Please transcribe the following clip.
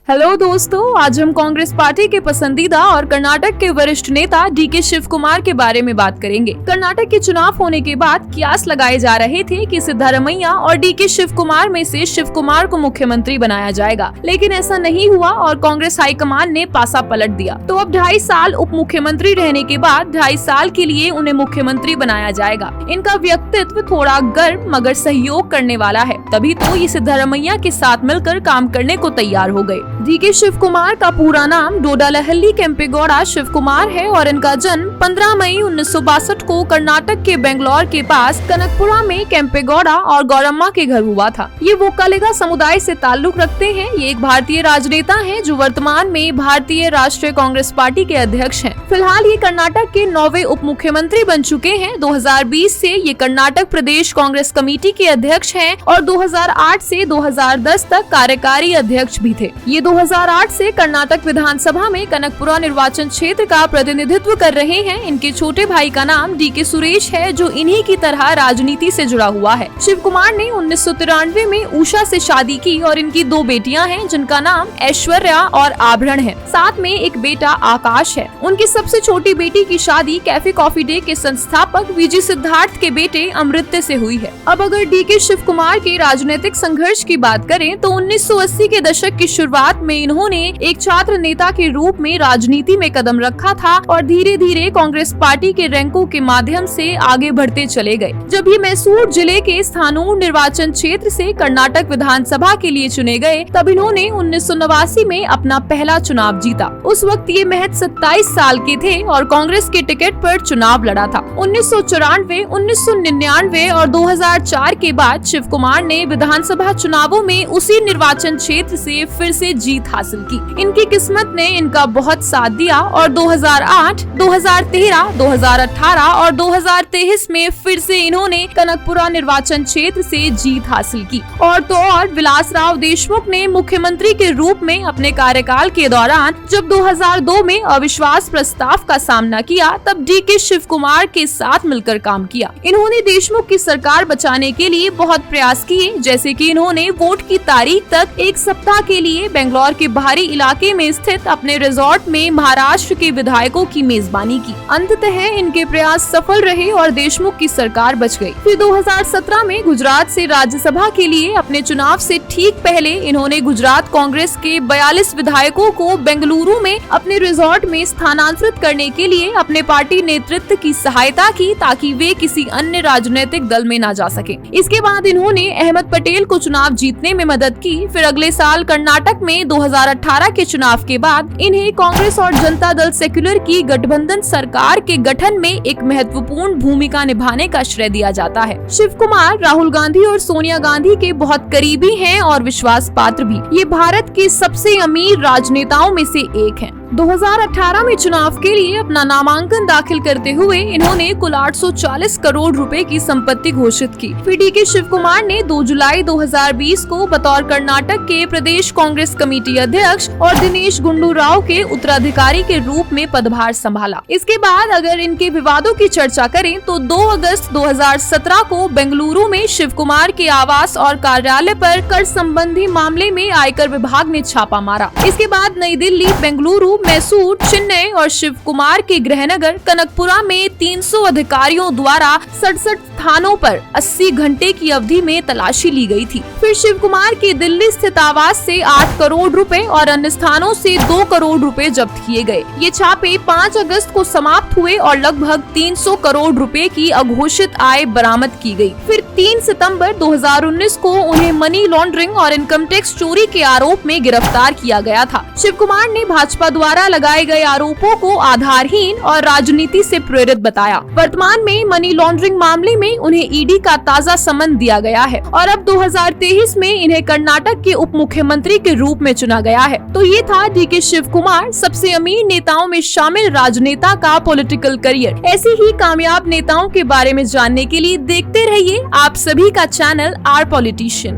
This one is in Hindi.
हेलो दोस्तों, आज हम कांग्रेस पार्टी के पसंदीदा और कर्नाटक के वरिष्ठ नेता डीके शिव कुमार के बारे में बात करेंगे। कर्नाटक के चुनाव होने के बाद कियास लगाए जा रहे थे कि सिद्धारमैया और डीके शिव कुमार में से शिव कुमार को मुख्यमंत्री बनाया जाएगा, लेकिन ऐसा नहीं हुआ और कांग्रेस हाईकमान ने पासा पलट दिया। तो अब 2.5 साल उप मुख्यमंत्री रहने के बाद 2.5 साल के लिए उन्हें मुख्यमंत्री बनाया जाएगा। इनका व्यक्तित्व थोड़ा गर्म मगर सहयोग करने वाला है, तभी तो ये सिद्धारमैया के साथ मिलकर काम करने को तैयार हो गए। डीके शिव कुमार का पूरा नाम डोडालहल्ली केम्पेगौड़ा शिव कुमार है और इनका जन्म 15 मई 1962 को कर्नाटक के बेंगलोर के पास कनकपुरा में केम्पेगौड़ा और गौरम्मा के घर हुआ था। ये वोक्कालिगा समुदाय से ताल्लुक रखते हैं। ये एक भारतीय राजनेता हैं जो वर्तमान में भारतीय राष्ट्रीय कांग्रेस पार्टी के अध्यक्ष हैं। फिलहाल ये कर्नाटक के 9वें उप मुख्यमंत्री बन चुके हैं। 2020 से ये कर्नाटक प्रदेश कांग्रेस कमेटी के अध्यक्ष हैं और 2008 से 2010 तक कार्यकारी अध्यक्ष भी थे। ये 2008 से कर्नाटक विधानसभा में कनकपुरा निर्वाचन क्षेत्र का प्रतिनिधित्व कर रहे हैं। इनके छोटे भाई का नाम डीके सुरेश है जो इन्हीं की तरह राजनीति से जुड़ा हुआ है। शिव कुमार ने 1993 में उषा से शादी की और इनकी 2 बेटियां हैं जिनका नाम ऐश्वर्या और आभरण है। साथ में एक बेटा आकाश है। उनकी सबसे छोटी बेटी की शादी कैफे कॉफी डे के संस्थापक वीजी सिद्धार्थ के बेटे अमृत्य से हुई है। अब अगर डीके शिव कुमार के राजनीतिक संघर्ष की बात करें तो 1980 के दशक की शुरुआत में इन्होंने एक छात्र नेता के रूप में राजनीति में कदम रखा था और धीरे धीरे कांग्रेस पार्टी के रैंकों के माध्यम से आगे बढ़ते चले गए। जब ये मैसूर जिले के स्थानूर निर्वाचन क्षेत्र से कर्नाटक विधानसभा के लिए चुने गए तब इन्होंने 1989 में अपना पहला चुनाव जीता। उस वक्त ये महज 27 साल के थे और कांग्रेस के टिकट पर चुनाव लड़ा था। 1994, 1999 और 2004 के बाद शिव कुमार ने विधानसभा चुनावों में उसी निर्वाचन क्षेत्र से फिर से जीत हासिल की। इनकी किस्मत ने इनका बहुत साथ दिया और 2008, 2013, 2018 और 2023 में फिर से इन्होंने कनकपुरा निर्वाचन क्षेत्र से जीत हासिल की। और तो और विलासराव देशमुख ने मुख्यमंत्री के रूप में अपने कार्यकाल के दौरान जब 2002 में अविश्वास प्रस्ताव का सामना किया तब डीके शिव कुमार के साथ मिलकर काम किया। इन्होंने देशमुख की सरकार बचाने के लिए बहुत प्रयास किए, जैसे कि इन्होंने वोट की तारीख तक 1 सप्ताह के लिए बेंगलोर के बाहरी इलाके में स्थित अपने रिजॉर्ट में महाराष्ट्र के विधायकों की मेजबानी की। अंततः इनके प्रयास सफल रहे और देशमुख की सरकार बच गई। फिर 2017 में गुजरात से राज्यसभा के लिए अपने चुनाव से ठीक पहले इन्होंने गुजरात कांग्रेस के 42 विधायकों को बेंगलुरु में अपने रिजॉर्ट में स्थानांतरित करने के लिए अपने पार्टी नेतृत्व की सहायता की ताकि वे किसी अन्य राजनीतिक दल में न जा सके। इसके बाद इन्होंने अहमद पटेल को चुनाव जीतने में मदद की। फिर अगले साल कर्नाटक में 2018 के चुनाव के बाद इन्हें कांग्रेस और जनता दल सेक्युलर की गठबंधन सरकार के गठन में एक महत्वपूर्ण भूमिका निभाने का श्रेय दिया जाता है। शिव कुमार राहुल गांधी और सोनिया गांधी के बहुत करीबी हैं और विश्वास पात्र भी। ये भारत के सबसे अमीर राजनेताओं में से एक हैं। 2018 में चुनाव के लिए अपना नामांकन दाखिल करते हुए इन्होंने कुल 840 करोड़ रुपए की संपत्ति घोषित की। फिर डीके शिव कुमार ने 2 जुलाई 2020 को बतौर कर्नाटक के प्रदेश कांग्रेस कमेटी अध्यक्ष और दिनेश गुंडू राव के उत्तराधिकारी के रूप में पदभार संभाला। इसके बाद अगर इनके विवादों की चर्चा करें तो 2 अगस्त 2017 को बेंगलुरु में शिव कुमार के आवास और कार्यालय पर कर संबंधी मामले में आयकर विभाग ने छापा मारा। इसके बाद नई दिल्ली, बेंगलुरु, मैसूर, चेन्नई और शिव कुमार के गृहनगर कनकपुरा में 300 अधिकारियों द्वारा 67 स्थानों पर 80 घंटे की अवधि में तलाशी ली गई थी। फिर शिव कुमार के दिल्ली स्थित आवास से 8 करोड़ रुपए और अन्य स्थानों से 2 करोड़ रुपए जब्त किए गए। ये छापे 5 अगस्त को समाप्त हुए और लगभग 300 करोड़ रुपए की अघोषित आय बरामद की गई। फिर 3 सितंबर 2019 को उन्हें मनी लॉन्ड्रिंग और इनकम टैक्स चोरी के आरोप में गिरफ्तार किया गया था। शिव कुमार ने भाजपा द्वारा लगाए गए आरोपों को आधारहीन और राजनीति से प्रेरित बताया। वर्तमान में मनी लॉन्ड्रिंग मामले में उन्हें ईडी का ताजा समन दिया गया है और अब 2023 में इन्हें कर्नाटक के उप मुख्यमंत्री के रूप में चुना गया है। तो ये था डीके शिव कुमार, सबसे अमीर नेताओं में शामिल राजनेता का पॉलिटिकल करियर। ऐसे ही कामयाब नेताओं के बारे में जानने के लिए देखते रहिए आप सभी का चैनल आर पॉलिटिशियन।